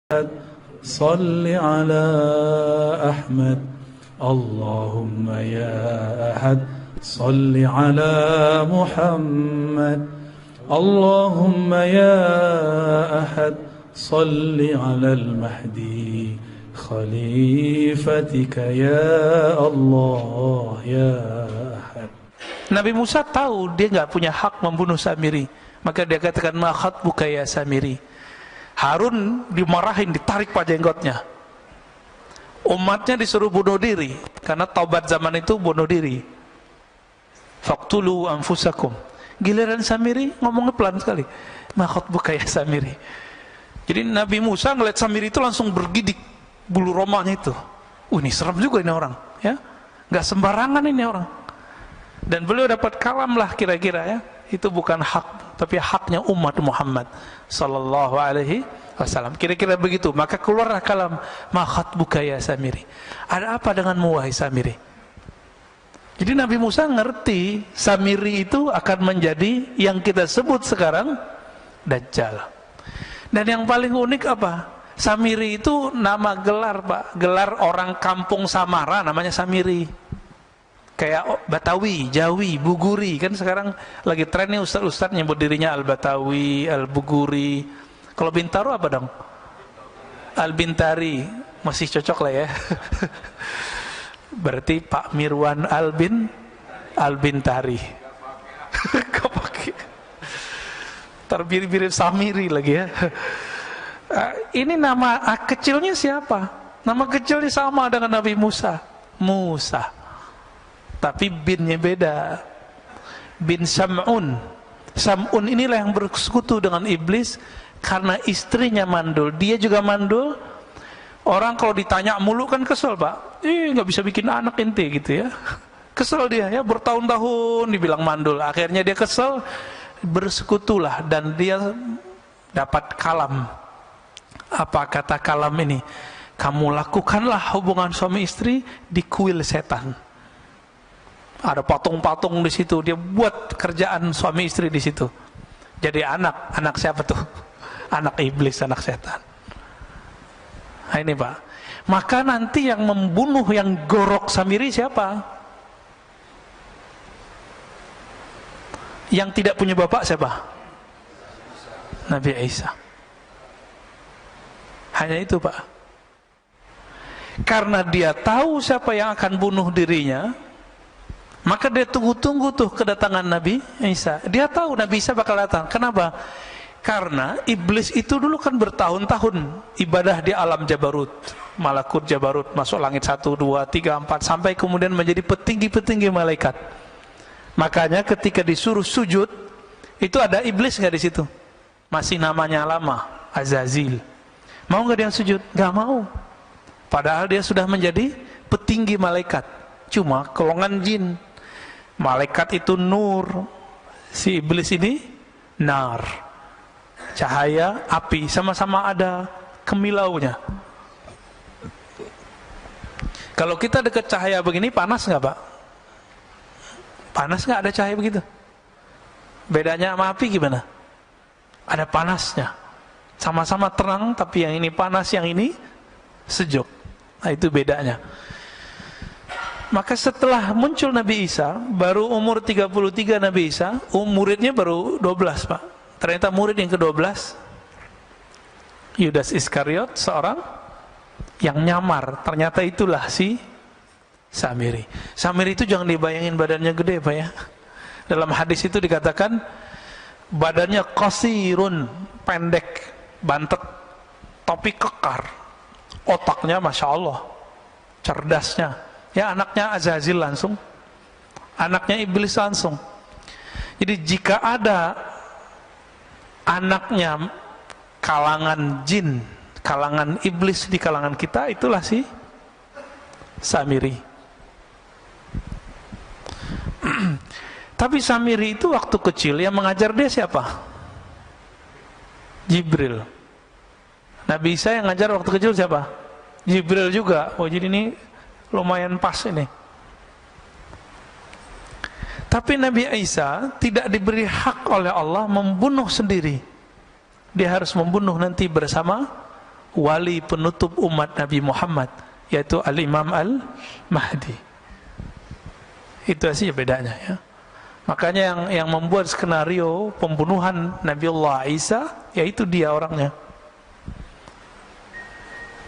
صل على أحمد اللهم يا أحد صل على محمد اللهم يا أحد صل على المهدي خليفتك يا الله يا أحد. Nabi Musa tahu dia nggak punya hak membunuh Samiri, maka dia katakan ma khatbuka ya Samiri. Harun dimarahin, ditarik pada jenggotnya. Umatnya disuruh bunuh diri karena taubat zaman itu bunuh diri. Faqtulu anfusakum. Giliran Samiri ngomongnya pelan sekali. Ma khatbuka ya Samiri. Jadi Nabi Musa ngeliat Samiri itu langsung bergidik bulu romanya itu. Ini serem juga ini orang, ya. Nggak sembarangan ini orang. Dan beliau dapat kalam lah kira-kira, ya. Itu bukan hak, tapi haknya umat Muhammad sallallahu alaihi wasallam. Kira-kira begitu. Maka keluarlah kalam ma khatbuka ya Samiri. Ada apa denganmu wahai Samiri? Jadi Nabi Musa ngerti Samiri itu akan menjadi yang kita sebut sekarang Dajjal. Dan yang paling unik apa? Samiri itu nama gelar, Pak. Gelar orang kampung Samara namanya Samiri. Kayak Batawi, Jawi, Buguri. Kan sekarang lagi trennya ustaz-ustaz nyebut dirinya Al-Batawi, Al-Buguri. Kalau Bintaro apa dong? Al-Bintari. Masih cocok lah ya. Berarti Pak Mirwan Al-Bintari. Kok pakai? Terbiri-biri Samiri lagi ya. Ini nama kecilnya siapa? Nama kecilnya sama dengan Nabi Musa. Musa. Tapi binnya beda. Bin Sam'un. Sam'un inilah yang bersekutu dengan iblis karena istrinya mandul. Dia juga mandul. Orang kalau ditanya mulu kan kesel, Pak. Nggak bisa bikin anak ente gitu ya. Kesel dia ya, bertahun-tahun dibilang mandul. Akhirnya dia kesel, bersekutulah dan dia dapat kalam. Apa kata kalam ini? Kamu lakukanlah hubungan suami istri di kuil setan. Ada patung-patung di situ, dia buat kerjaan suami istri di situ. Jadi anak siapa tuh? Anak iblis, anak setan. Nah ini Pak. Maka nanti yang membunuh, yang gorok Samiri siapa? Yang tidak punya bapak siapa? Nabi Isa. Hanya itu Pak. Karena dia tahu siapa yang akan bunuh dirinya, maka dia tunggu-tunggu tuh kedatangan Nabi Isa. Dia tahu Nabi Isa bakal datang. Kenapa? Karena iblis itu dulu kan bertahun-tahun ibadah di alam Jabarut, Malakut Jabarut, masuk langit 1, 2, 3, 4, sampai kemudian menjadi petinggi-petinggi malaikat. Makanya ketika disuruh sujud, itu ada iblis nggak di situ? Masih namanya lama, Azazil. Mau nggak dia sujud? Nggak mau. Padahal dia sudah menjadi petinggi malaikat. Cuma golongan jin. Malaikat itu nur, si iblis ini nar, cahaya, api, sama-sama ada kemilaunya. Kalau kita dekat cahaya begini, panas nggak Pak? Panas nggak ada cahaya begitu? Bedanya sama api gimana? Ada panasnya. Sama-sama terang, tapi yang ini panas, yang ini sejuk. Nah itu bedanya. Maka setelah muncul Nabi Isa, baru umur 33 Nabi Isa, muridnya baru 12 Pak. Ternyata murid yang ke-12 Yudas Iskariot, seorang yang nyamar. Ternyata itulah si Samiri. Samiri itu jangan dibayangin badannya gede Pak ya. Dalam hadis itu dikatakan badannya qasirun, pendek, bantet, tapi kekar. Otaknya Masya Allah, cerdasnya. Ya anaknya Azazil langsung, anaknya iblis langsung. Jadi jika ada anaknya kalangan jin, kalangan iblis di kalangan kita, itulah si Samiri. Tapi Samiri itu waktu kecil yang mengajar dia siapa? Jibril. Nabi Isa yang ngajar waktu kecil siapa? Jibril juga. Oh jadi ini lumayan pas ini. Tapi Nabi Isa tidak diberi hak oleh Allah membunuh sendiri. Dia harus membunuh nanti bersama wali penutup umat Nabi Muhammad, yaitu Al-Imam Al-Mahdi. Itu aja bedanya ya. Makanya yang membuat skenario pembunuhan Nabiullah Isa, yaitu dia orangnya.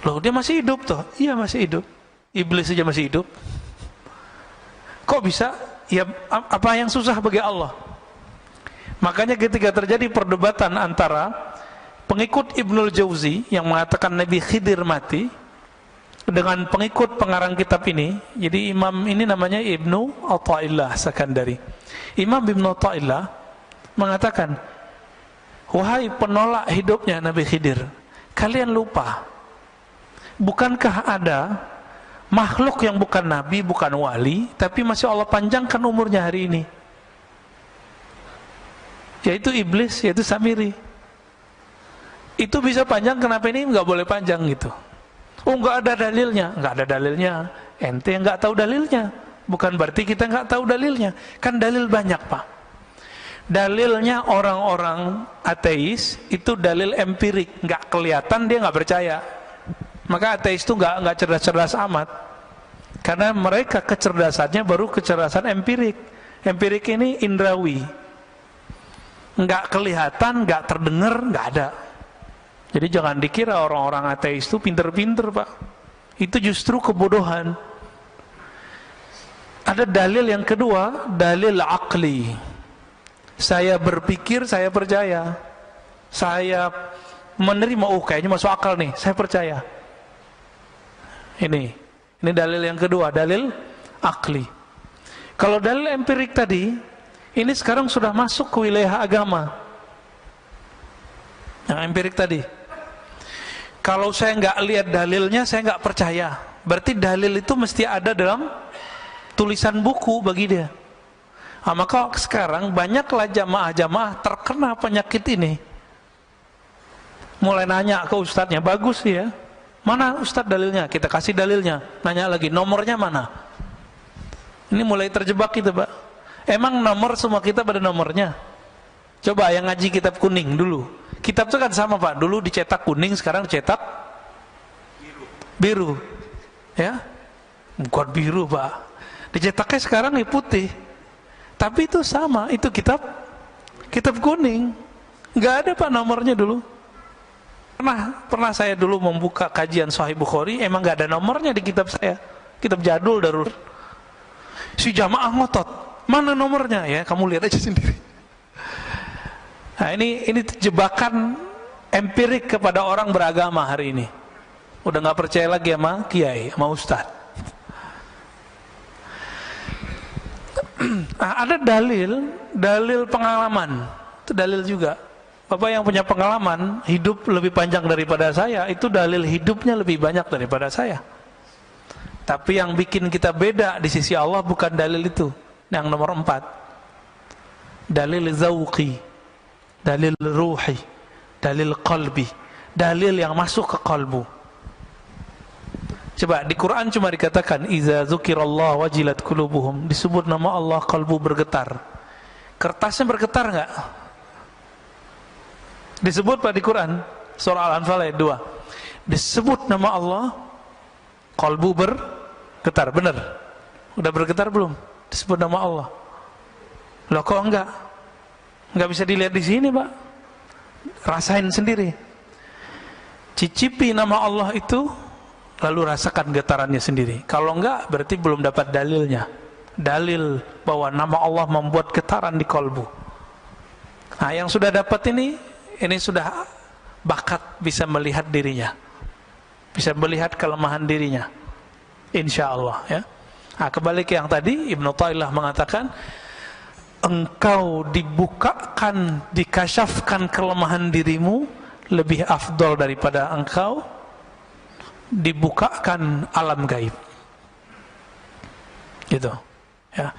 Loh, dia masih hidup toh? Iya, masih hidup. Iblis saja masih hidup. Kok bisa? Ya, apa yang susah bagi Allah? Makanya ketika terjadi perdebatan antara pengikut Ibnul Jauzi yang mengatakan Nabi Khidir mati dengan pengikut pengarang kitab ini, jadi imam ini namanya Ibnu Athaillah Sakandari. Imam Ibnu Athaillah mengatakan, wahai penolak hidupnya Nabi Khidir, kalian lupa, bukankah ada makhluk yang bukan nabi, bukan wali, tapi masih Allah panjangkan umurnya hari ini, yaitu iblis, yaitu Samiri. Itu bisa panjang, kenapa ini nggak boleh panjang gitu? Oh, nggak ada dalilnya. Nggak ada dalilnya, ente yang nggak tahu dalilnya, bukan berarti kita nggak tahu dalilnya. Kan dalil banyak, Pak. Dalilnya orang-orang ateis itu dalil empirik, nggak kelihatan, dia nggak percaya. Maka ateis itu nggak cerdas-cerdas amat, karena mereka kecerdasannya baru kecerdasan empirik. Empirik ini indrawi, nggak kelihatan, nggak terdengar, nggak ada. Jadi jangan dikira orang-orang ateis itu pinter-pinter, Pak. Itu justru kebodohan. Ada dalil yang kedua, dalil akli. Saya berpikir, saya percaya. Saya menerima, oh kayaknya masuk akal nih, saya percaya. Ini dalil yang kedua, dalil akli. Kalau dalil empirik tadi, ini sekarang sudah masuk ke wilayah agama. Yang empirik tadi, kalau saya nggak lihat dalilnya, saya nggak percaya. Berarti dalil itu mesti ada dalam tulisan buku bagi dia. Nah, maka sekarang banyaklah jamaah-jamaah terkena penyakit ini. Mulai nanya ke ustadznya, bagus ya, mana ustadz dalilnya? Kita kasih dalilnya. Nanya lagi, nomornya mana? Ini mulai terjebak gitu, Pak. Emang nomor semua kita pada nomornya? Coba yang ngaji kitab kuning dulu. Kitab itu kan sama, Pak. Dulu dicetak kuning, sekarang dicetak biru. Ya? Bukan biru, Pak. Dicetaknya sekarang putih. Tapi itu sama, itu kitab kuning. Enggak ada, Pak, nomornya dulu. Pernah saya dulu membuka kajian Sahih Bukhari, emang enggak ada nomornya di kitab saya. Kitab jadul darur. Si jamaah ngotot, mana nomornya? Ya, kamu lihat aja sendiri. Nah, ini jebakan empirik kepada orang beragama hari ini. Udah nggak percaya lagi sama kiai, sama ustadz. Nah, ada dalil pengalaman. Itu dalil juga. Bapak yang punya pengalaman hidup lebih panjang daripada saya, itu dalil hidupnya lebih banyak daripada saya. Tapi yang bikin kita beda di sisi Allah bukan dalil itu. Yang nomor 4, dalil zauqi, dalil ruhi, dalil qalbi, dalil yang masuk ke kalbu. Coba di Quran cuma dikatakan iza dzukirallah wajilat qulubuhum, disebut nama Allah kalbu bergetar. Kertasnya bergetar enggak? Disebut Pak di Quran surah Al-Anfal ayat 2. Disebut nama Allah kalbu bergetar, benar? Udah bergetar belum? Disebut nama Allah. Loh kok enggak? Enggak bisa dilihat di sini, Pak. Rasain sendiri. Cicipi nama Allah itu, lalu rasakan getarannya sendiri. Kalau enggak, berarti belum dapat dalilnya. Dalil bahwa nama Allah membuat getaran di kalbu. Nah, yang sudah dapat ini sudah bakat bisa melihat dirinya, bisa melihat kelemahan dirinya, insya Allah ya. Nah, kembali ke yang tadi, Ibnu Athaillah mengatakan, engkau dibukakan, dikasyafkan kelemahan dirimu lebih afdol daripada engkau dibukakan alam gaib. Gitu ya.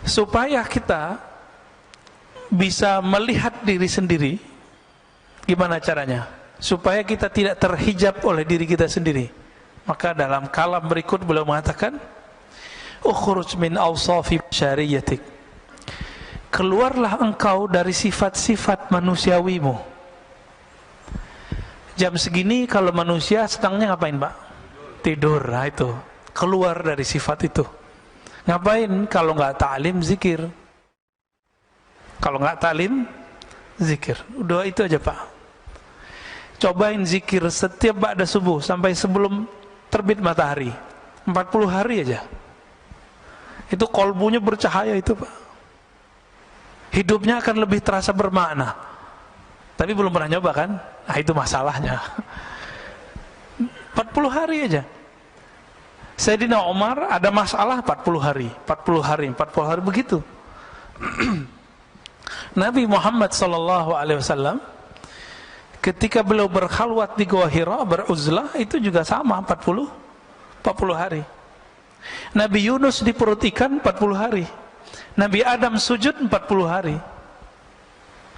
Supaya kita bisa melihat diri sendiri, gimana caranya? Supaya kita tidak terhijab oleh diri kita sendiri. Maka dalam kalam berikut beliau mengatakan, ukhruj min awsafi syariyatik, keluarlah engkau dari sifat-sifat manusiawimu. Jam segini kalau manusia sedangnya ngapain, Pak? Tidur. Nah itu, keluar dari sifat itu. Ngapain? Kalau nggak ta'lim, zikir. Kalau nggak ta'lim, zikir. Udah itu aja, Pak. Cobain zikir setiap ba'da subuh sampai sebelum terbit matahari. 40 hari aja. Itu kolbunya bercahaya itu, Pak. Hidupnya akan lebih terasa bermakna. Tapi belum pernah nyoba kan? Nah itu masalahnya. 40 hari aja. Sayyidina Umar ada masalah 40 hari, 40 hari, 40 hari begitu. Nabi Muhammad SAW ketika beliau berkhalwat di Gua Hira, beruzlah, itu juga sama 40 hari. Nabi Yunus di perut ikan 40 hari. Nabi Adam sujud 40 hari.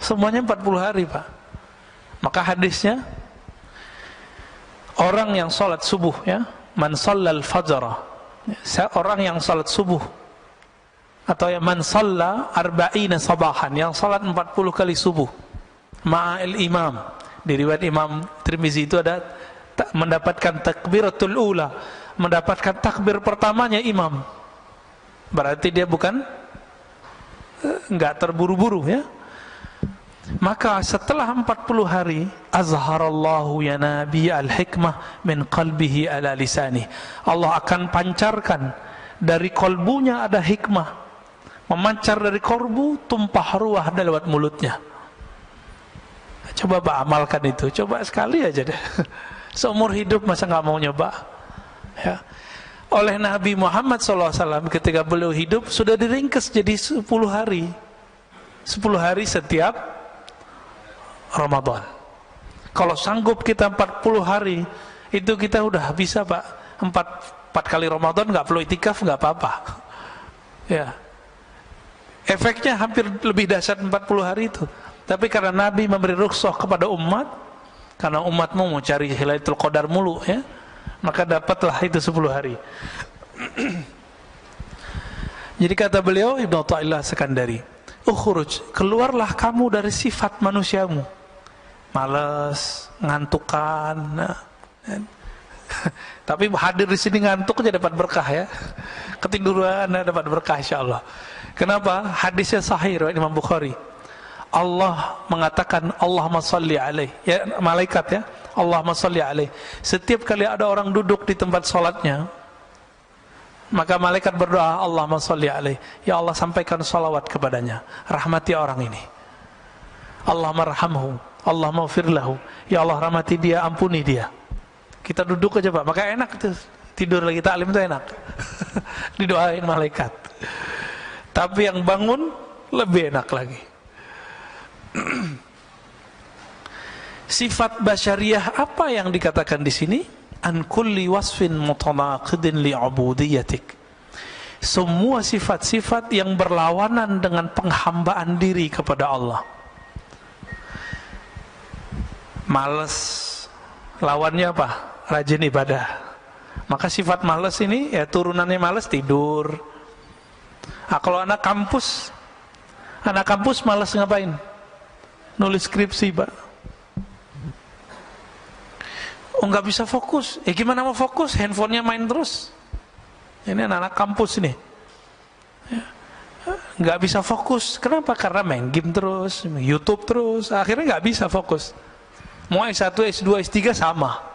Semuanya 40 hari, Pak. Maka hadisnya, orang yang sholat subuh, ya, man shallal fajra, orang yang sholat subuh, atau yang man shalla arba'ina sabahan, yang sholat 40 kali subuh ma'al imam. Di riwayat Imam Tirmizi itu ada mendapatkan takbiratul ula, mendapatkan takbir pertamanya imam. Berarti dia bukan enggak terburu-buru, ya. Maka setelah 40 hari, azharallahu ya nabi al-hikmah min qalbihi ala lisani. Allah akan pancarkan dari kolbunya ada hikmah, memancar dari kolbu, tumpah ruah lewat mulutnya. Coba Pak amalkan itu, coba sekali aja deh. Seumur hidup masa nggak mau nyoba, ya. Oleh Nabi Muhammad SAW ketika beliau hidup sudah diringkas jadi 10 hari. 10 hari setiap Ramadan. Kalau sanggup kita 40 hari, itu kita udah bisa, Pak. 4 kali Ramadan nggak perlu itikaf, nggak apa-apa. Ya. Efeknya hampir lebih dahsyat 40 hari itu. Tapi karena Nabi memberi rukhsah kepada umat, karena umatmu mau cari Lailatul Qadar mulu, ya, maka dapatlah itu 10 hari. Jadi kata beliau, Ibnu Athaillah Sekandari, ukhruj, keluarlah kamu dari sifat manusiamu. Malas, ngantukan. Nah. Tapi hadir di sini ngantuk aja dapat berkah, ya. Ketiduran dapat berkah insyaallah. Kenapa? Hadisnya sahih riwayat Imam Bukhari. Allah mengatakan Allahumma shalli alaihi, ya, malaikat, ya, Allahumma shalli alaihi. Setiap kali ada orang duduk di tempat salatnya, maka malaikat berdoa Allahumma shalli alaihi, ya Allah sampaikan salawat kepadanya, rahmati orang ini. Allahumma rahamhu, Allahumma ghfir lahu, ya Allah rahmati dia, ampuni dia. Kita duduk aja, Pak, maka enak tuh. Tidur lagi taklim itu enak. Didoain malaikat. Tapi yang bangun lebih enak lagi. Sifat basyariyah apa yang dikatakan di sini? An kulli wasfin mutanaqidin li'ubudiyatik. Semua sifat-sifat yang berlawanan dengan penghambaan diri kepada Allah. Malas, lawannya apa? Rajin ibadah. Maka sifat malas ini, ya, turunannya malas, tidur. Nah, kalau anak kampus malas ngapain? Nulis skripsi, Pak. Oh, nggak bisa fokus. Gimana mau fokus? Handphonenya main terus. Ini anak-anak kampus ini, ya, nggak bisa fokus. Kenapa? Karena main game terus, YouTube terus. Akhirnya nggak bisa fokus. Mau S1, S2, S3 sama.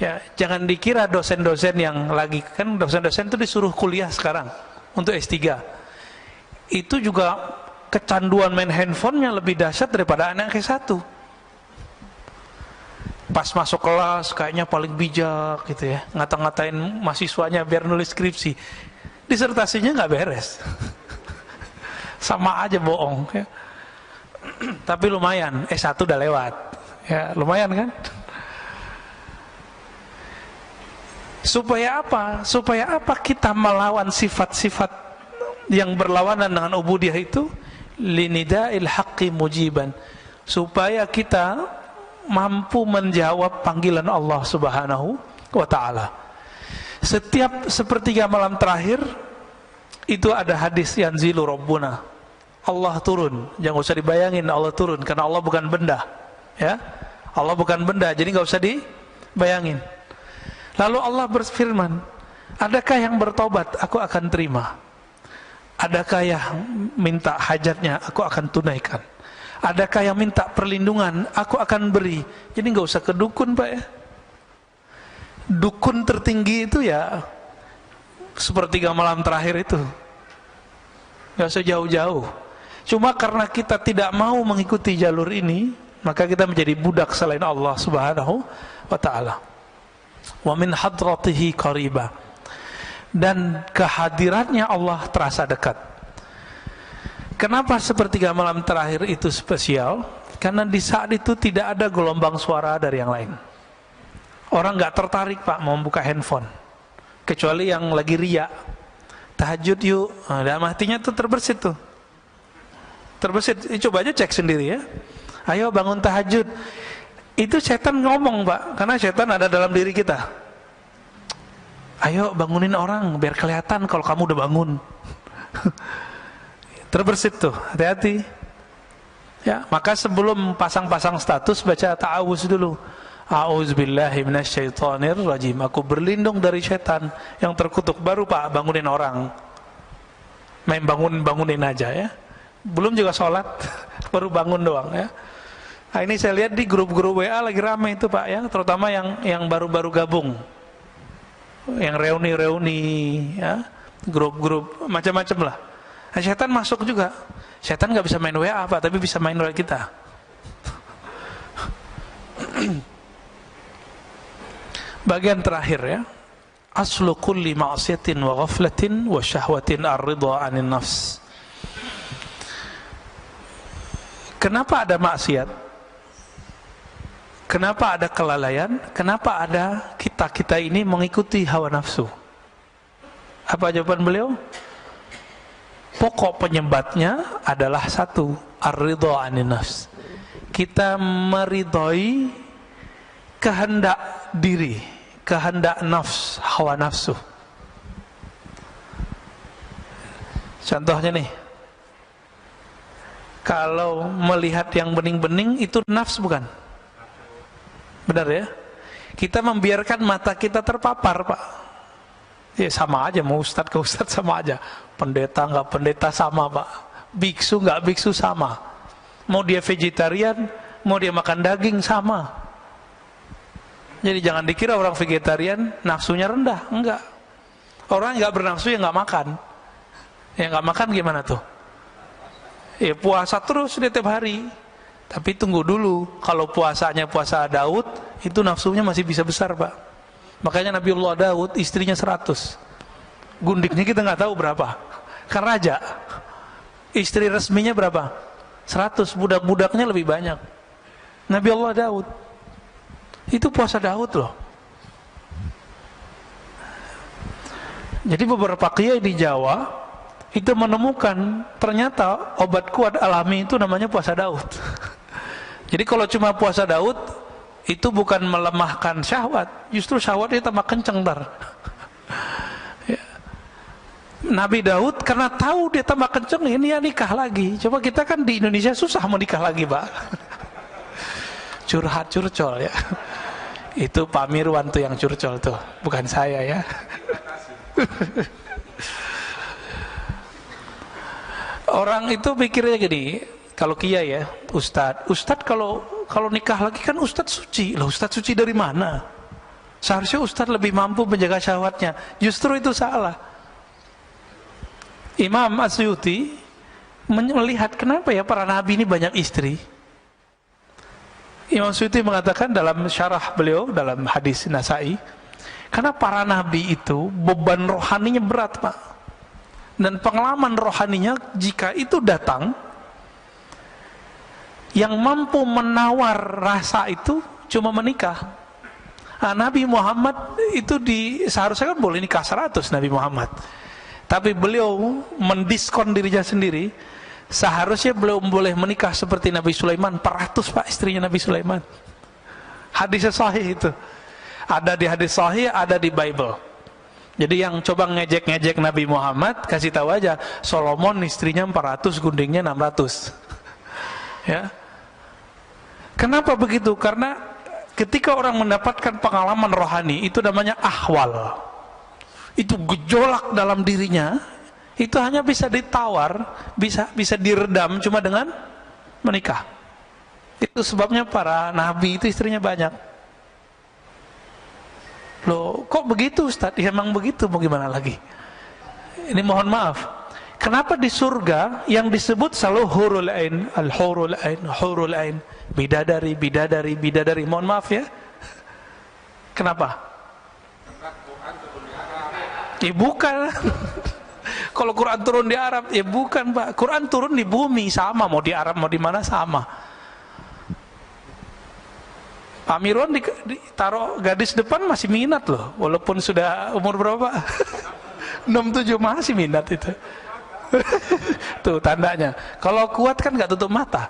Ya, jangan dikira dosen-dosen yang lagi, kan dosen-dosen itu disuruh kuliah sekarang untuk S3. Itu juga kecanduan main handphonenya lebih dahsyat daripada anak S1. Pas masuk kelas kayaknya paling bijak gitu, ya, ngata-ngatain mahasiswanya biar nulis skripsi, disertasinya nggak beres. Sama aja bohong, ya. Tapi lumayan, S1 udah lewat, ya, lumayan kan. Supaya apa? Supaya apa kita melawan sifat-sifat yang berlawanan dengan ubudiyah itu? Linida'il haqqi mujiban, supaya kita mampu menjawab panggilan Allah Subhanahu wa ta'ala. Setiap sepertiga malam terakhir itu ada hadis yanzilu rabbuna, Allah turun. Jangan usah dibayangin Allah turun, karena Allah bukan benda. Ya, Allah bukan benda, jadi nggak usah dibayangin. Lalu Allah berfirman, adakah yang bertobat, aku akan terima. Adakah yang minta hajatnya, aku akan tunaikan. Adakah yang minta perlindungan, aku akan beri. Jadi nggak usah ke dukun, Pak ya. Dukun tertinggi itu ya sepertiga malam terakhir itu, nggak usah jauh-jauh. Cuma karena kita tidak mau mengikuti jalur ini, maka kita menjadi budak selain Allah Subhanahu wa ta'ala. Wa min hadratihi qariba, dan kehadirannya Allah terasa dekat. Kenapa sepertiga malam terakhir itu spesial? Karena di saat itu tidak ada gelombang suara dari yang lain. Orang nggak tertarik, Pak, mau buka handphone, kecuali yang lagi riya. Tahajud yuk, nah, dalam hatinya tuh terbersit tuh. Terbersit, coba aja cek sendiri ya. Ayo bangun tahajud. Itu setan ngomong, Pak, karena setan ada dalam diri kita. Ayo bangunin orang biar kelihatan kalau kamu udah bangun. Terbersit tuh, hati-hati. Ya, maka sebelum pasang-pasang status baca ta'awuz dulu. A'udzubillahi minasyaitonirrajim. Aku berlindung dari setan yang terkutuk. Baru Pak bangunin orang. Main bangunin aja ya. Belum juga sholat, baru bangun doang ya. Nah, ini saya lihat di grup-grup WA lagi ramai itu, Pak ya, terutama yang baru-baru gabung. Yang reuni-reuni ya, grup-grup macam-macam lah. Nah, setan masuk juga. Setan nggak bisa main WA, Pak, tapi bisa main WA kita. Bagian terakhir ya, aslu kulli ma'siyatin wa ghaflatin wa syahwatin ar-ridha 'anil nafs. Kenapa ada maksiat? Kenapa ada kelalaian? Kenapa ada kita ini mengikuti hawa nafsu? Apa jawaban beliau? Pokok penyebabnya adalah satu, ar-ridha 'anil nafs. Kita meridhoi kehendak diri, kehendak nafs, hawa nafsu. Contohnya nih, kalau melihat yang bening-bening itu nafs bukan? Benar ya? Kita membiarkan mata kita terpapar, Pak. Ya sama aja, mau ustadz ke ustadz sama aja. Pendeta nggak pendeta sama, Pak. Biksu nggak biksu sama. Mau dia vegetarian, mau dia makan daging sama. Jadi jangan dikira orang vegetarian nafsunya rendah, enggak. Orang nggak bernafsu ya nggak makan. Ya nggak makan gimana tuh? Ya puasa terus dia tiap hari. Tapi tunggu dulu, kalau puasanya puasa Daud, itu nafsunya masih bisa besar, Pak. Makanya Nabiullah Daud istrinya 100. Gundiknya kita nggak tahu berapa. Kan raja. Istri resminya berapa? 100. Budak-budaknya lebih banyak. Nabiullah Daud. Itu puasa Daud loh. Jadi beberapa kiai di Jawa itu menemukan ternyata obat kuat alami itu namanya puasa Daud. Jadi kalau cuma puasa Daud itu bukan melemahkan syahwat, justru syahwatnya tambah kenceng ntar. Ya. Nabi Daud karena tahu dia tambah kenceng, ini ya nikah lagi. Coba kita kan di Indonesia susah mau nikah lagi, Pak. Curhat curcol ya. Itu Pak Mirwan tuh yang curcol tuh, bukan saya ya. Orang itu pikirnya gini, kalau kiai ya, ustadz kalau nikah lagi kan ustadz suci. Lah ustadz suci dari mana? Seharusnya ustadz lebih mampu menjaga syahwatnya. Justru itu salah. Imam Asyuti melihat kenapa ya para nabi ini banyak istri. Imam Asyuti mengatakan dalam syarah beliau dalam hadis Nasai, karena para nabi itu beban rohaninya berat, Pak. Dan pengalaman rohaninya jika itu datang, yang mampu menawar rasa itu cuma menikah. Nah, Nabi Muhammad itu seharusnya kan boleh nikah 100 Nabi Muhammad. Tapi beliau mendiskon dirinya sendiri. Seharusnya beliau boleh menikah seperti Nabi Sulaiman, 400 Pak istrinya Nabi Sulaiman. Hadisnya sahih itu. Ada di hadis sahih, ada di Bible. Jadi yang coba ngejek-ngejek Nabi Muhammad, kasih tahu aja, Solomon istrinya 400, guntingnya 600. Ya. Kenapa begitu? Karena ketika orang mendapatkan pengalaman rohani, itu namanya ahwal. Itu gejolak dalam dirinya, itu hanya bisa ditawar, bisa diredam cuma dengan menikah. Itu sebabnya para nabi itu istrinya banyak. Loh, kok begitu Ustaz? Ya, emang begitu, mau gimana lagi? Ini mohon maaf. Kenapa di surga yang disebut selalu hurul ain, al-hurul ain, hurul ain, bidadari, bidadari, bidadari. Mohon maaf ya. Kenapa? Ya bukan. Kalau Quran turun di Arab, ya bukan Pak. Quran turun di bumi, sama, mau di Arab mau di mana sama. Pak Mirwan ditaruh gadis depan masih minat loh, walaupun sudah umur berapa? 67 masih minat itu. Tuh tandanya. Kalau kuat kan nggak tutup mata.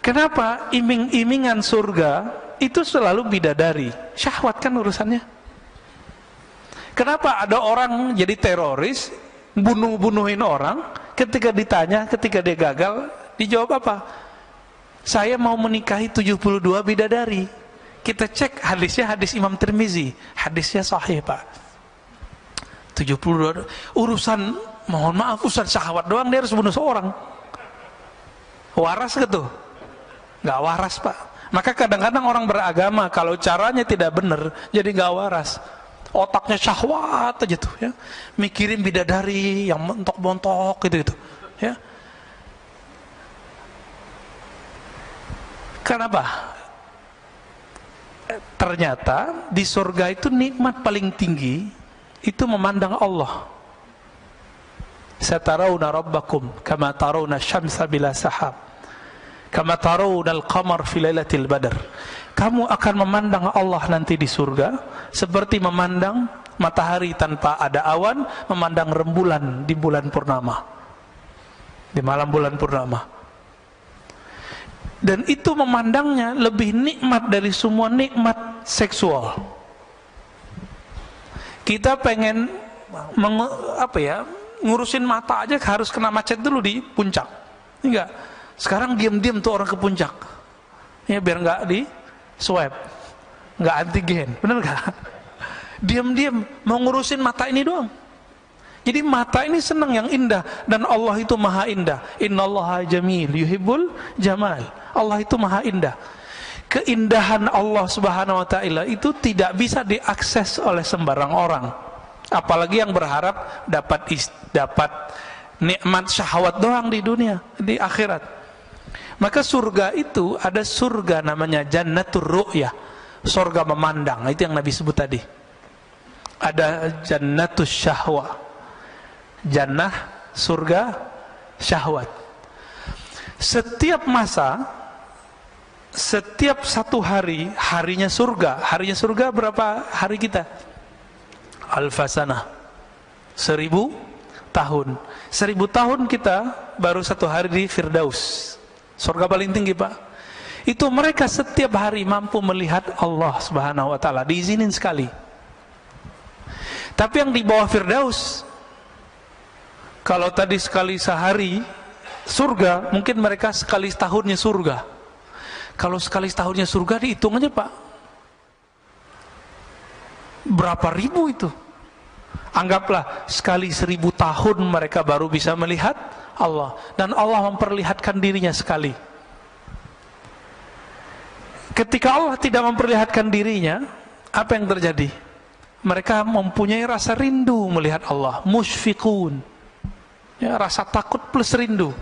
Kenapa? Iming-imingan surga itu selalu bidadari. Syahwat kan urusannya. Kenapa ada orang jadi teroris, bunuhin orang, ketika ditanya, ketika dia gagal, dijawab apa? Saya mau menikahi 72 bidadari. Kita cek hadisnya, hadis Imam Tirmizi, hadisnya sahih Pak. 72 urusan, mohon maaf, urusan syahwat doang dia harus bunuh seorang. Waras gitu? Nggak waras Pak. Maka kadang-kadang orang beragama kalau caranya tidak benar, jadi nggak waras. Otaknya syahwat aja tuh ya, mikirin bidadari yang montok-montok gitu ya. Kenapa? Ternyata di surga itu nikmat paling tinggi itu memandang Allah. Satarawna rabbakum kama tarawna syamsa bila sahab, kama tarawna al-qamar fi lailatul badr. Kamu akan memandang Allah nanti di surga seperti memandang matahari tanpa ada awan, memandang rembulan di bulan purnama, di malam bulan purnama. Dan itu memandangnya lebih nikmat dari semua nikmat seksual. Kita pengen ngurusin mata aja harus kena macet dulu di puncak. Enggak. Sekarang diam-diam tuh orang ke puncak. Ya biar enggak di swab. Enggak antigen. Benar enggak? Diam-diam mau ngurusin mata ini doang. Jadi mata ini senang yang indah, dan Allah itu maha indah. Innallaha jamil yuhibbul jamal. Allah itu maha indah. Keindahan Allah Subhanahu wa taala itu tidak bisa diakses oleh sembarang orang. Apalagi yang berharap dapat nikmat syahwat doang di dunia, di akhirat. Maka surga itu ada surga namanya jannatur ru'yah, surga memandang. Itu yang Nabi sebut tadi. Ada jannatus syahwah, jannah, surga, syahwat. Setiap masa, setiap satu hari, harinya surga. Harinya surga berapa hari kita? Alfasanah, 1000 tahun. 1000 tahun kita baru satu hari di Firdaus, surga paling tinggi Pak. Itu mereka setiap hari mampu melihat Allah Subhanahu wa taala, diizinin sekali. Tapi yang di bawah Firdaus, kalau tadi sekali sehari surga, mungkin mereka sekali setahunnya surga. Kalau sekali setahunnya surga dihitung aja Pak, berapa ribu itu? Anggaplah sekali 1000 tahun mereka baru bisa melihat Allah, dan Allah memperlihatkan dirinya sekali. Ketika Allah tidak memperlihatkan dirinya, apa yang terjadi? Mereka mempunyai rasa rindu melihat Allah, musyfiqun. Ya, rasa takut plus rindu.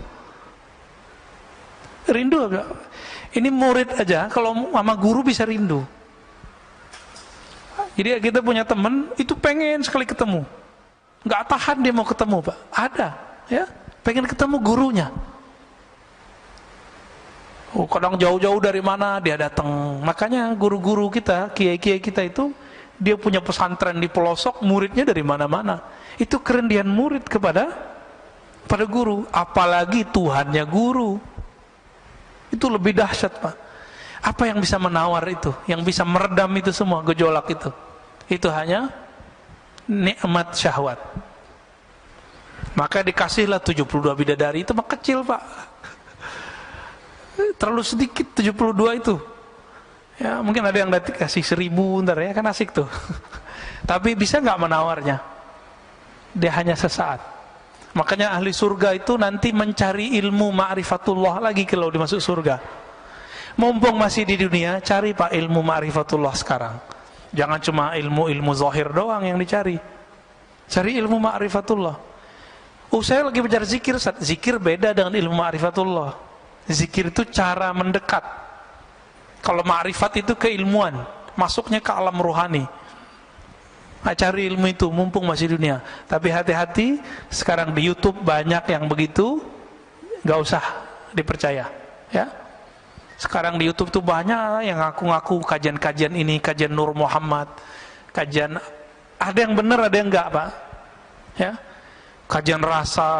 Rindu apa? Ini murid aja kalau sama guru bisa rindu. Jadi kita punya teman itu pengen sekali ketemu, nggak tahan dia mau ketemu Pak. Ada, ya, pengen ketemu gurunya. Oh, kadang jauh-jauh dari mana dia datang. Makanya guru-guru kita, kiai-kiai kita itu, dia punya pesantren di pelosok, muridnya dari mana-mana. Itu kerendian murid pada guru, apalagi Tuhannya guru. Itu lebih dahsyat Pak. Apa yang bisa menawar itu, yang bisa meredam itu semua gejolak itu? Itu hanya nikmat syahwat. Maka dikasihlah 72 bidadari. Itu mah kecil Pak, terlalu sedikit 72 itu. Ya mungkin ada yang dikasih 1000 ntar ya, kan asik tuh. Tapi bisa nggak menawarnya? Dia hanya sesaat. Makanya ahli surga itu nanti mencari ilmu ma'rifatullah lagi kalau dimasuk surga. Mumpung masih di dunia, cari Pak ilmu ma'rifatullah sekarang. Jangan cuma ilmu zahir doang yang dicari. Cari ilmu ma'rifatullah. Saya lagi belajar zikir. Zikir beda dengan ilmu ma'rifatullah. Zikir itu cara mendekat. Kalau ma'rifat itu keilmuan, masuknya ke alam rohani. Cari ilmu itu mumpung masih dunia. Tapi hati-hati, sekarang di YouTube banyak yang begitu, nggak usah dipercaya. Ya, sekarang di YouTube tuh banyak yang ngaku-ngaku kajian-kajian ini, kajian Nur Muhammad, kajian ada yang benar, ada yang enggak Pak. Ya, kajian rasa,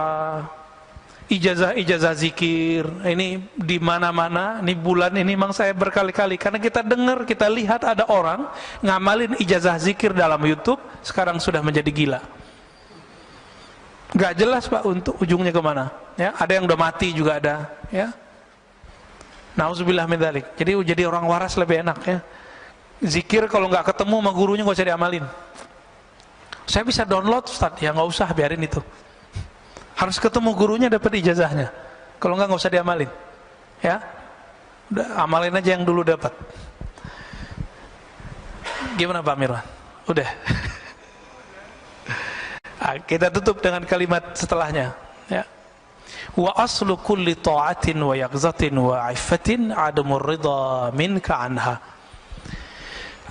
ijazah zikir, ini di mana-mana. Ini bulan ini memang saya berkali-kali, karena kita dengar, kita lihat ada orang ngamalin ijazah zikir dalam YouTube, sekarang sudah menjadi gila. Gak jelas Pak untuk ujungnya kemana. Ya, ada yang udah mati juga ada. Ya, nauzubillah min dzalik. Jadi orang waras lebih enak ya. Zikir kalau nggak ketemu sama gurunya nggak usah diamalin. Saya bisa download Ustaz, ya nggak usah, biarin itu. Harus ketemu gurunya, dapat ijazahnya. Kalau nggak usah diamalin. Ya, udah amalin aja yang dulu dapat. Gimana Pak Mirwan? Udah. Kita tutup dengan kalimat setelahnya. Ya. Wa aslu kulli ta'atin wa yaqzatin wa 'iffatin 'adamur ridha minka anha.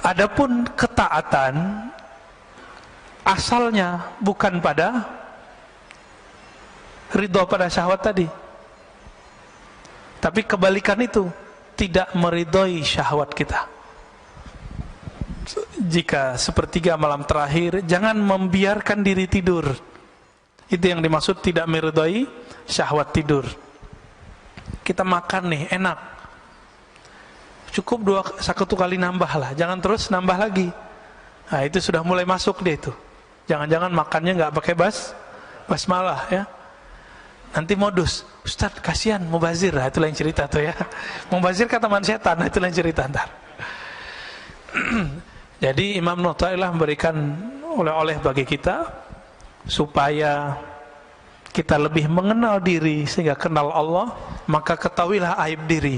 Adapun ketaatan asalnya bukan pada ridha pada syahwat tadi, tapi kebalikan itu, tidak meridhoi syahwat kita. Jika sepertiga malam terakhir, jangan membiarkan diri tidur. Itu yang dimaksud tidak meridhoi syahwat tidur. Kita makan nih enak, cukup 1 kali nambah lah, jangan terus nambah lagi. Nah itu sudah mulai masuk dia itu. Jangan-jangan makannya nggak pakai basmalah ya. Nanti modus, Ustaz kasihan mubazir, nah, itu lain cerita tuh ya. Mubazir kan teman setan, nah, itu lain cerita ntar. Jadi Imam Nu'tailah memberikan oleh-oleh bagi kita supaya kita lebih mengenal diri, sehingga kenal Allah, maka ketahuilah aib diri.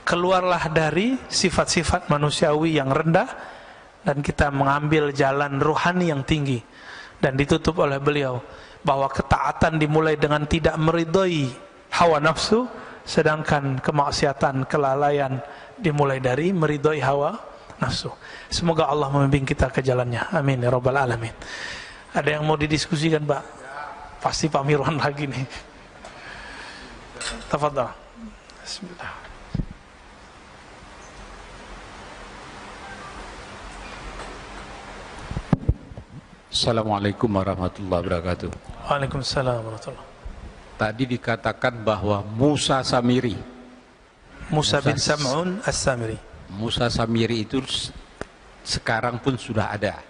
Keluarlah dari sifat-sifat manusiawi yang rendah dan kita mengambil jalan ruhani yang tinggi. Dan ditutup oleh beliau bahwa ketaatan dimulai dengan tidak meridhoi hawa nafsu, sedangkan kemaksiatan, kelalaian dimulai dari meridhoi hawa nafsu. Semoga Allah membimbing kita ke jalannya. Amin ya rabbal alamin. Ada yang mau didiskusikan Pak? Pasti Pak Mirwan lagi nih. Tafadhal. Bismillah. Assalamualaikum warahmatullahi wabarakatuh. Waalaikumsalam warahmatullahi. Tadi dikatakan bahwa Musa Samiri, Musa bin Sam'un As-Samiri. Musa Samiri itu sekarang pun sudah ada.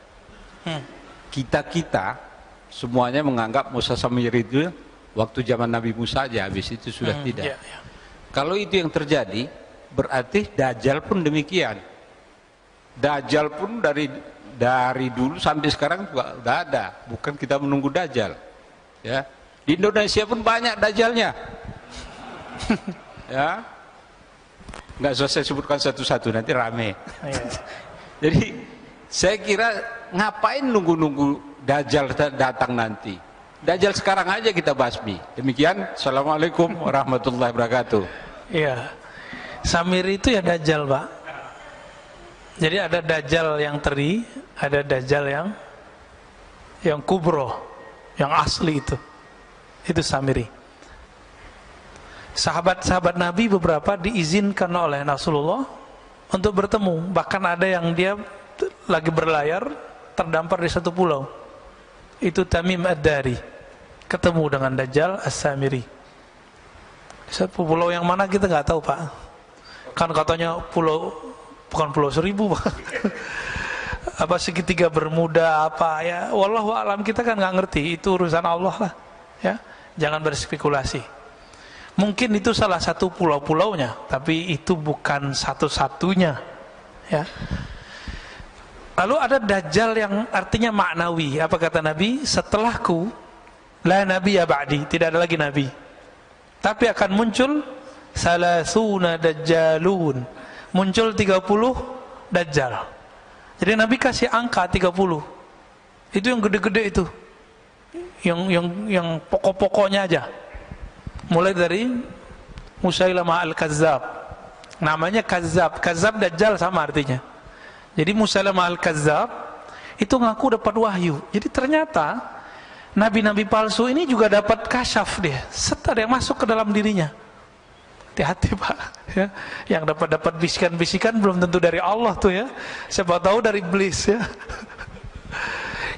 Kita semuanya menganggap Musa Samiri itu waktu zaman Nabi Musa aja, habis itu sudah tidak. Kalau itu yang terjadi, berarti Dajjal pun demikian. Dajjal pun dari dulu sampai sekarang juga udah ada, bukan kita menunggu Dajjal. Ya, di Indonesia pun banyak Dajjalnya. Ya, nggak usah saya sebutkan satu-satu, nanti rame. Jadi saya kira ngapain nunggu-nunggu Dajjal datang nanti? Dajjal sekarang aja kita basmi. Demikian, assalamualaikum warahmatullahi wabarakatuh. Iya, Samiri itu ya Dajjal Pak. Jadi ada Dajjal yang teri, ada Dajjal yang kubro, yang asli itu Samiri. Sahabat-sahabat Nabi beberapa diizinkan oleh Rasulullah untuk bertemu. Bahkan ada yang dia lagi berlayar terdampar di satu pulau. Itu Tamim Ad-Dari, ketemu dengan Dajjal As-Samiri. Satu pulau yang mana kita nggak tahu Pak. Kan katanya pulau, bukan pulau 1000 Pak. apa segitiga bermuda apa ya, wallahu alam, kita kan nggak ngerti, itu urusan Allah lah ya. Jangan berspekulasi. Mungkin itu salah satu pulau-pulaunya, tapi itu bukan satu-satunya ya. Lalu ada dajjal yang artinya maknawi. Apa kata Nabi? Setelahku la nabiyya ba'di, tidak ada lagi nabi, tapi akan muncul salasuna dajjalun, muncul 30 dajjal. Jadi Nabi kasih angka 30. Itu yang gede-gede itu. Yang pokok-pokoknya aja. Mulai dari Musailamah al-Kazzab. Namanya Kazzab. Kazzab dajjal sama artinya. Jadi Musailamah al-Kazzab itu ngaku dapat wahyu. Jadi ternyata nabi-nabi palsu ini juga dapat kasyaf dia. Ada yang masuk ke dalam dirinya. Hati-hati Pak ya. Yang dapat bisikan-bisikan belum tentu dari Allah tuh ya. Siapa tahu dari iblis ya.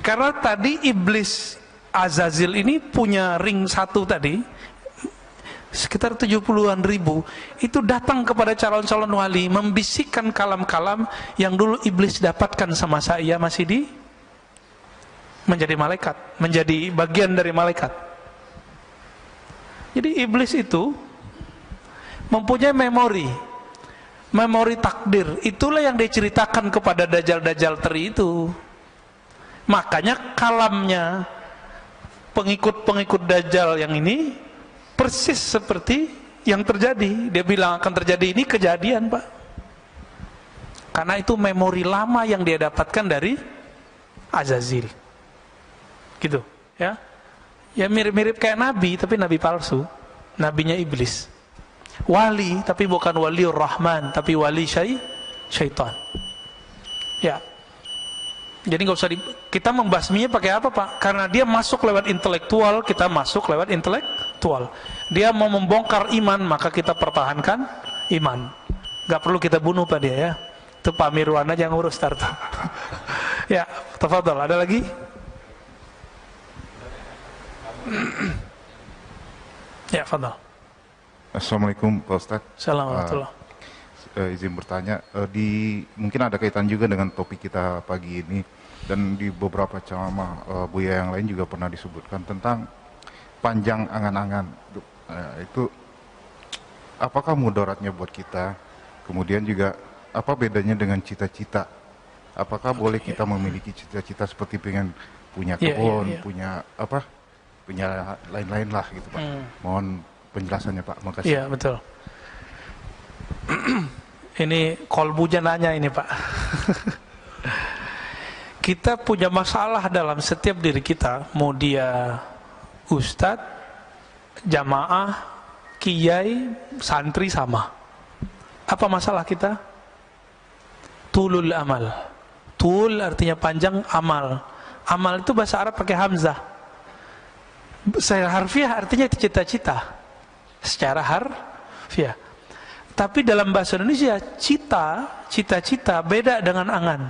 Karena tadi iblis Azazil ini punya ring satu tadi, sekitar 70-an ribu, itu datang kepada calon-calon wali membisikkan kalam-kalam yang dulu iblis dapatkan sama saya masih menjadi malaikat, menjadi bagian dari malaikat. Jadi iblis itu mempunyai memori takdir. Itulah yang diceritakan kepada dajjal-dajjal teri itu. Makanya kalamnya pengikut-pengikut dajjal yang ini persis seperti yang terjadi. Dia bilang akan terjadi, ini kejadian Pak. Karena itu memori lama yang dia dapatkan dari Azazil. Gitu ya. Ya mirip-mirip kayak nabi, tapi nabi palsu. Nabinya iblis. Wali, tapi bukan waliur rahman, tapi wali syaitan. Ya. Jadi nggak usah kita membasminya pakai apa Pak? Karena dia masuk lewat intelektual, kita masuk lewat intelektual. Dia mau membongkar iman, maka kita pertahankan iman. Nggak perlu kita bunuh Pak dia ya. Itu Pak Mirwan aja yang ngurus startup. Ya, tafadhol. Ada lagi? Ya, tafadhol. Assalamualaikum Pak Ustadz. Assalamualaikum. Izin bertanya, mungkin ada kaitan juga dengan topik kita pagi ini, dan di beberapa ceramah Buya yang lain juga pernah disebutkan tentang panjang angan-angan. Itu apakah mudaratnya buat kita? Kemudian juga apa bedanya dengan cita-cita? Apakah boleh kita memiliki cita-cita seperti pengen punya kebun, punya apa, punya lain-lain lah gitu Pak? Mohon penjelasannya Pak, makasih. Iya betul. Ini kolbunya nanya ini Pak. Kita punya masalah dalam setiap diri kita, mau dia ustadz, jamaah, kiai, santri sama. Apa masalah kita? Tulul amal. Tul artinya panjang, amal. Amal itu bahasa Arab pakai hamzah. Secara harfiah artinya cita-cita. Secara harfiah. Tapi dalam bahasa Indonesia, cita-cita beda dengan angan.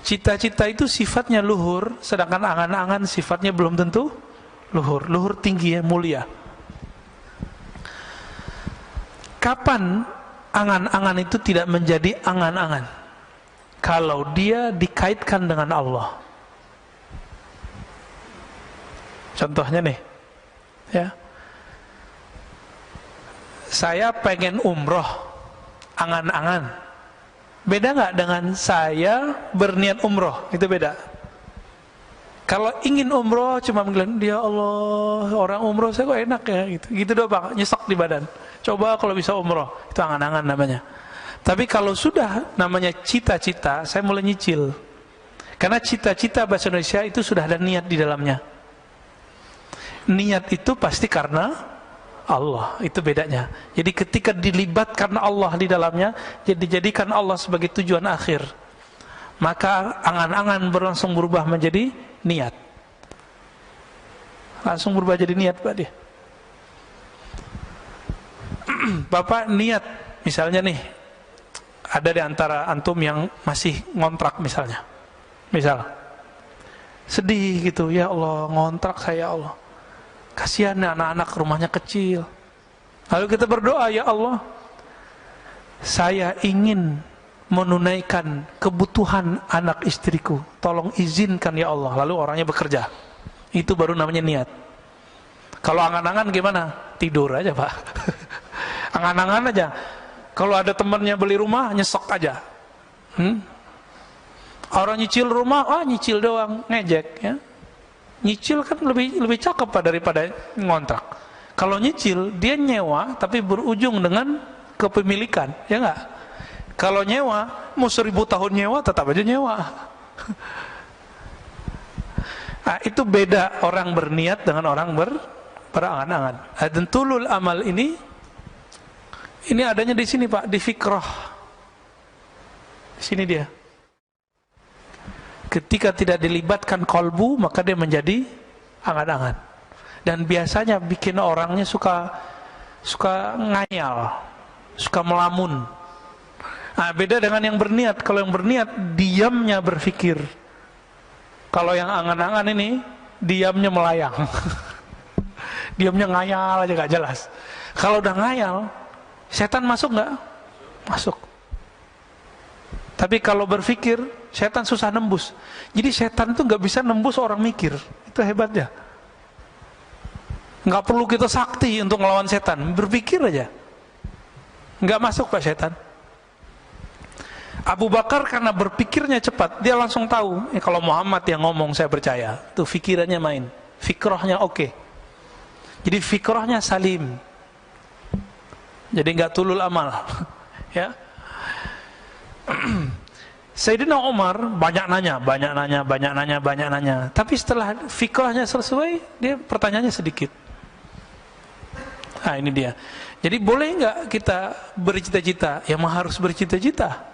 Cita-cita itu sifatnya luhur, sedangkan angan-angan sifatnya belum tentu luhur. Luhur tinggi ya, mulia. Kapan angan-angan itu tidak menjadi angan-angan? Kalau dia dikaitkan dengan Allah. Contohnya nih, ya. Saya pengen umroh, angan-angan. Beda nggak dengan saya berniat umroh? Itu beda. Kalau ingin umroh cuma bilang, dia Allah, orang umroh saya kok enak ya, gitu doang Bang, nyesek di badan. Coba kalau bisa umroh, itu angan-angan namanya. Tapi kalau sudah namanya cita-cita, saya mulai nyicil. Karena cita-cita bahasa Indonesia itu sudah ada niat di dalamnya. Niat itu pasti karena Allah, itu bedanya. Jadi ketika dilibatkan Allah di dalamnya, jadi dijadikan Allah sebagai tujuan akhir, maka angan-angan langsung berubah menjadi niat. Langsung berubah jadi niat Pak dia. Bapak niat, misalnya nih, ada di antara antum yang masih ngontrak misalnya. Misal, sedih gitu, ya Allah ngontrak saya, ya Allah. Kasihan anak-anak rumahnya kecil. Lalu kita berdoa, ya Allah, saya ingin menunaikan kebutuhan anak istriku, tolong izinkan ya Allah. Lalu orangnya bekerja. Itu baru namanya niat. Kalau angan-angan gimana? Tidur aja Pak. Angan-angan aja. Kalau ada temannya beli rumah, nyesek aja. Orang nyicil rumah, nyicil doang, ngejek ya. Nyicil kan lebih cakep Pak daripada ngontrak. Kalau nyicil dia nyewa tapi berujung dengan kepemilikan, ya enggak? Kalau nyewa, mau 1000 tahun nyewa tetap aja nyewa. Nah, itu beda orang berniat dengan orang berangan-angan. Dan tulul amal ini adanya di sini Pak, di fikrah. Di sini dia. Ketika tidak dilibatkan kolbu, maka dia menjadi angan-angan. Dan biasanya bikin orangnya suka ngayal, suka melamun. Nah, beda dengan yang berniat. Kalau yang berniat, diamnya berpikir. Kalau yang angan-angan ini, diamnya melayang. Diamnya ngayal aja gak jelas. Kalau udah ngayal, setan masuk gak? Masuk. Tapi kalau berpikir, setan susah nembus. Jadi setan itu gak bisa nembus orang mikir. Itu hebatnya. Gak perlu kita sakti untuk melawan setan. Berpikir aja. Gak masuk Pak setan. Abu Bakar karena berpikirnya cepat, dia langsung tahu, kalau Muhammad yang ngomong saya percaya. Itu fikirannya main, fikrahnya oke. Jadi fikrahnya salim. Jadi nggak tulul amal. Ya. Sayyidina Umar banyak nanya. Tapi setelah fikrahnya sesuai, dia pertanyaannya sedikit. Nah ini dia. Jadi boleh nggak kita bercita-cita? Ya mah harus bercita-cita.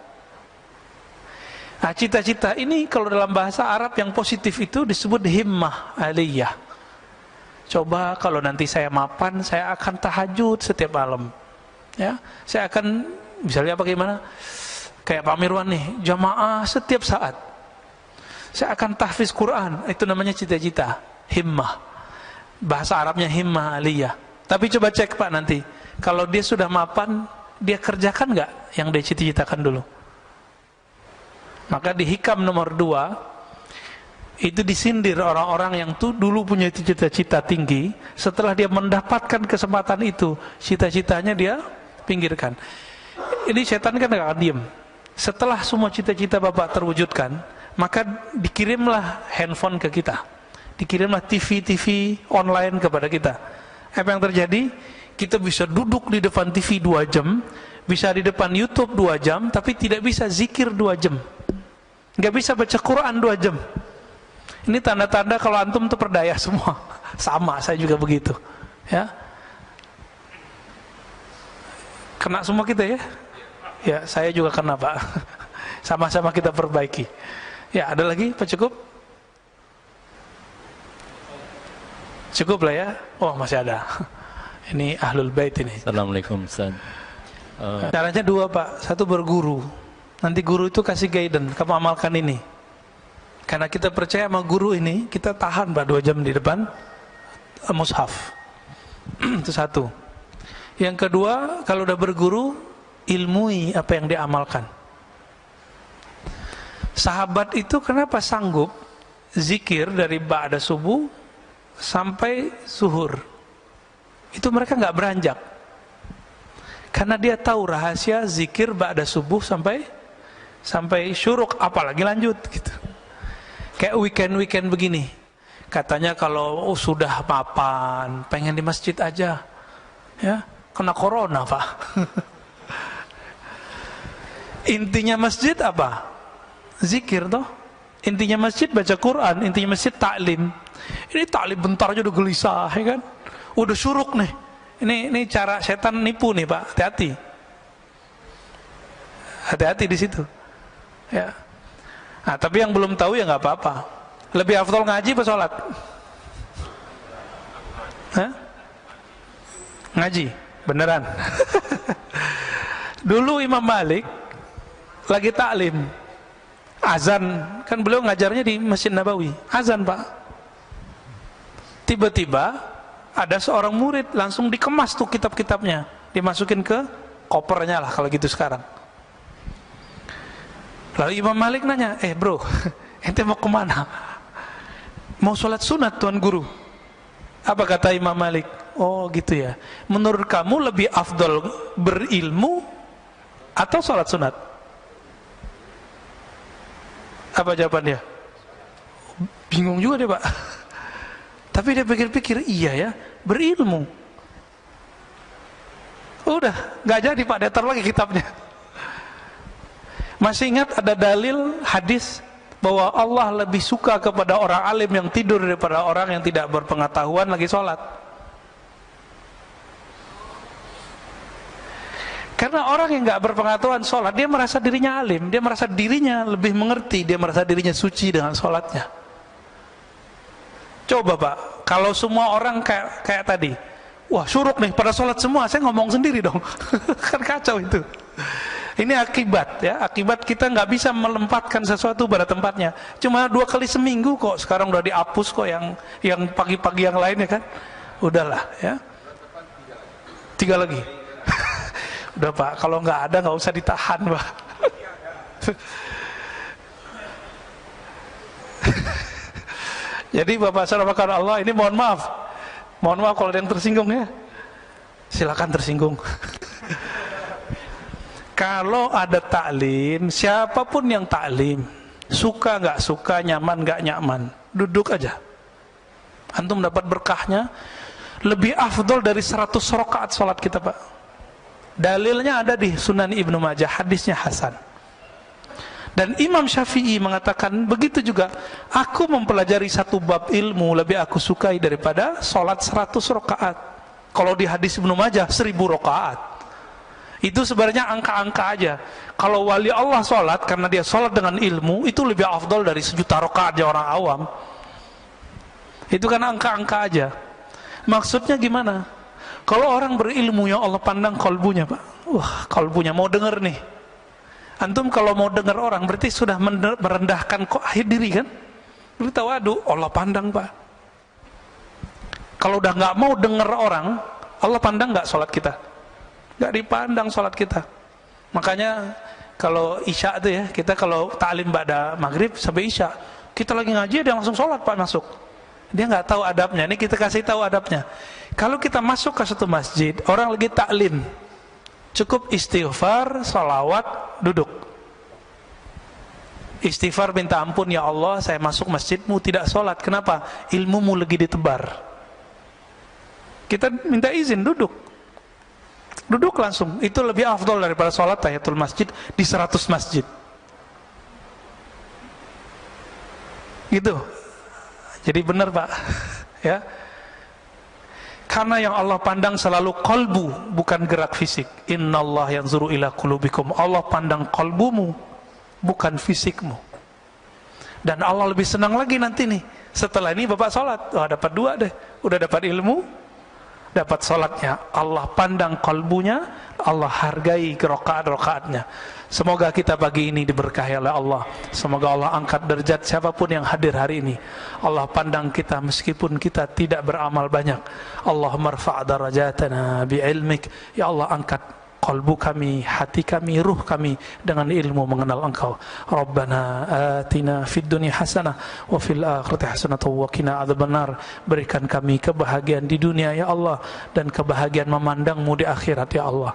Nah, cita-cita ini kalau dalam bahasa Arab yang positif itu disebut himmah aliyah. Coba kalau nanti saya mapan, saya akan tahajud setiap malam. Ya, saya akan misalnya bagaimana? Kayak Pak Mirwan nih, jamaah setiap saat. Saya akan tahfiz Quran, itu namanya cita-cita, himmah. Bahasa Arabnya himmah aliyah. Tapi coba cek Pak nanti, kalau dia sudah mapan, dia kerjakan nggak yang dia cita-citakan dulu? Maka di hikam nomor 2 itu disindir orang-orang yang tuh dulu punya cita-cita tinggi, setelah dia mendapatkan kesempatan itu, cita-citanya dia pinggirkan. Ini setan kan gak akan diem. Setelah semua cita-cita Bapak terwujudkan, maka dikirimlah handphone ke kita, dikirimlah TV online kepada kita. Apa yang terjadi? Kita bisa duduk di depan TV 2 jam, bisa di depan YouTube 2 jam, tapi tidak bisa zikir 2 jam. Nggak bisa baca Quran 2 jam. Ini tanda-tanda kalau antum tuh perdaya semua. Sama, saya juga begitu. Ya. Kena semua kita ya? Ya, saya juga kena Pak. Sama-sama kita perbaiki. Ya, ada lagi Pak, cukup? Cukup lah ya? Oh, masih ada. Ini Ahlul Bait ini. Assalamualaikum Ustaz. Caranya 2 Pak. 1 berguru. Nanti guru itu kasih guidance, kamu amalkan ini. Karena kita percaya sama guru ini, kita tahan Pak 2 jam di depan mushaf. Itu 1. Yang kedua, kalau udah berguru, ilmui apa yang diamalkan. Sahabat itu kenapa sanggup zikir dari ba'da subuh sampai zuhur? Itu mereka nggak beranjak. Karena dia tahu rahasia zikir ba'da subuh sampai syuruk, apalagi lanjut gitu. Kayak weekend begini. Katanya kalau sudah mapan, pengen di masjid aja. Ya, kena corona, Pak. Intinya masjid apa? Zikir toh. Intinya masjid baca Quran, intinya masjid taklim. Ini taklim bentar aja udah gelisah, ya kan? Udah syuruk nih. Ini cara setan nipu nih, Pak. Hati-hati. Hati-hati di situ. Ya. Nah, tapi yang belum tahu ya nggak apa-apa. Lebih afdal ngaji apa sholat? Hah? Ngaji, beneran. Dulu Imam Malik lagi taklim, azan, kan beliau ngajarnya di Masjid Nabawi, azan Pak. Tiba-tiba ada seorang murid langsung dikemas tuh kitab-kitabnya, dimasukin ke kopernya lah kalau gitu sekarang. Lalu Imam Malik nanya, bro, ente mau kemana? Mau sholat sunat tuan guru. Apa kata Imam Malik? Oh gitu ya. Menurut kamu lebih afdol berilmu atau sholat sunat? Apa jawabannya? Bingung juga dia, Pak. Tapi dia pikir-pikir, iya ya, berilmu. Udah, nggak jadi Pak, datar lagi kitabnya. Masih ingat ada dalil hadis bahwa Allah lebih suka kepada orang alim yang tidur daripada orang yang tidak berpengetahuan lagi sholat. Karena orang yang nggak berpengetahuan sholat, dia merasa dirinya alim, dia merasa dirinya lebih mengerti, dia merasa dirinya suci dengan sholatnya. Coba Pak, kalau semua orang kayak tadi, wah syuruk nih pada sholat semua, saya ngomong sendiri dong. Kan kacau itu. Ini akibat ya, akibat kita nggak bisa melempatkan sesuatu pada tempatnya. Cuma 2 kali seminggu kok, sekarang udah dihapus kok yang pagi-pagi yang lainnya kan. Udahlah ya. 3 lagi. Udah Pak, kalau nggak ada nggak usah ditahan Pak. Jadi Bapak saudara Allah, ini mohon maaf kalau ada yang tersinggung ya. Silakan tersinggung. Kalau ada taklim, siapapun yang taklim, suka nggak suka, nyaman nggak nyaman, duduk aja. Antum dapat berkahnya lebih afdol dari 100 rakaat sholat kita Pak. Dalilnya ada di Sunan Ibnu Majah, hadisnya hasan. Dan Imam Syafi'i mengatakan begitu juga, aku mempelajari 1 bab ilmu lebih aku sukai daripada sholat 100 rakaat. Kalau di hadis Ibnu Majah 1000 rakaat. Itu sebenarnya angka-angka aja. Kalau wali Allah sholat karena dia sholat dengan ilmu, itu lebih afdol dari 1.000.000 rakaat orang awam. Itu kan angka-angka aja. Maksudnya gimana? Kalau orang berilmu yang Allah pandang kolbunya Pak. Wah, kolbunya mau denger nih. Antum kalau mau dengar orang berarti sudah merendahkan kok akhir diri kan? Berarti waduh, Allah pandang Pak. Kalau udah nggak mau dengar orang, Allah pandang nggak sholat kita? Nggak dipandang sholat kita. Makanya kalau isya itu ya, kita kalau ta'lim ba'da maghrib sampai isya, kita lagi ngaji dia langsung sholat Pak masuk. Dia nggak tahu adabnya. Ini kita kasih tahu adabnya. Kalau kita masuk ke satu masjid, orang lagi ta'lim, cukup istighfar, salawat, duduk. Istighfar minta ampun, ya Allah saya masuk masjidmu tidak sholat. Kenapa? Ilmumu lagi ditebar. Kita minta izin duduk. Duduk langsung, itu lebih afdol daripada sholat tahiyatul masjid di 100 masjid. Gitu. Jadi benar Pak. Ya. Karena yang Allah pandang selalu kolbu, bukan gerak fisik. Innallaha yanzuru ila qulubikum. Allah pandang kolbumu, bukan fisikmu. Dan Allah lebih senang lagi nanti nih. Setelah ini Bapak sholat, wah dapat 2 deh. Udah dapat ilmu, dapat sholatnya. Allah pandang kolbunya, Allah hargai rakaat-rakaatnya. Semoga kita pagi ini diberkahi oleh Allah. Semoga Allah angkat derajat siapapun yang hadir hari ini. Allah pandang kita meskipun kita tidak beramal banyak. Allahumma rfa' darajatana bi'ilmik. Ya Allah angkat qalbu kami, hati kami, ruh kami dengan ilmu mengenal Engkau. Rabbana atina fid dunya hasanah wa fil akhirati hasanah wa qina adzabannar. Berikan kami kebahagiaan di dunia ya Allah dan kebahagiaan memandang-Mu di akhirat ya Allah.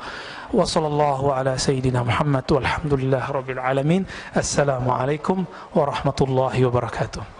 Wa sallallahu ala sayyidina Muhammad walhamdulillahirabbil alamin. Assalamualaikum warahmatullahi wabarakatuh.